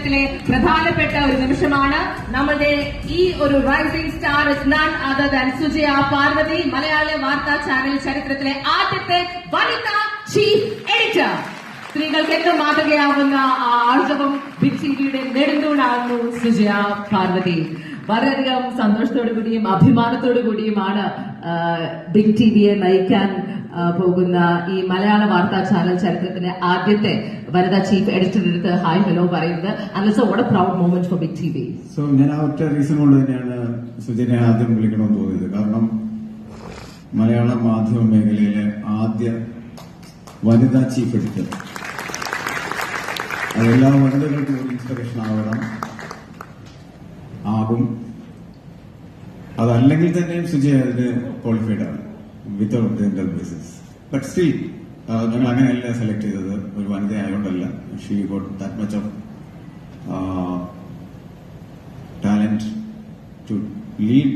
ചരിത്രത്തിലെ പ്രധാനപ്പെട്ട ഒരു നിമിഷമാണ്. നമ്മളുടെ ഈ ഒരു rising star is none other than Sujaya Parvathy, മലയാള വാർത്താ ചാനൽ ചരിത്രത്തിലെ ആദ്യത്തെ വനിതാ ചീഫ് എഡിറ്റർ. സ്ത്രീകൾക്ക് എന്നും മാതൃകയാവുന്ന ആ ആർജവം ബിഗ് ടിവിയുടെ നെടുന്തൂണാകുന്നു സുജയ പാർവതി. വളരെയധികം സന്തോഷത്തോടു കൂടിയും അഭിമാനത്തോടു കൂടിയുമാണ് ബിഗ് ടിവിയെ നയിക്കാൻ പോകുന്ന ഈ മലയാള വാർത്താ ചാനൽ ചരിത്രത്തിന്റെ ആദ്യത്തെ വനിതാ ചീഫ് എഡിറ്ററുടെ അടുത്ത് ഹായ് ഹലോ പറയുന്നത്. അല്ലസോ what a proud moment for Big TV. So ഞാൻ ആ ഒറ്റ റീസൺ കൊണ്ട് തന്നെയാണ് സുജനെ ആദ്യം വിളിക്കണമെന്ന് തോന്നിയത്. കാരണം മലയാള മാധ്യമ മേഖലയിലെ ആദ്യ വനിതാ ചീഫ് എഡിറ്റർ, അതെല്ലാ വനിതകൾക്കും ഒരു ഇൻസ്പിറേഷൻ ആകും. അതല്ലെങ്കിൽ തന്നെയും സുജയ അതിന് ക്വാളിഫൈഡ് ആണ് without gender basis. But still ഞങ്ങൾ അങ്ങനെയല്ല സെലക്ട് ചെയ്തത്, ഒരു വനിത ആയതുകൊണ്ടല്ല. She got that much of talent to lead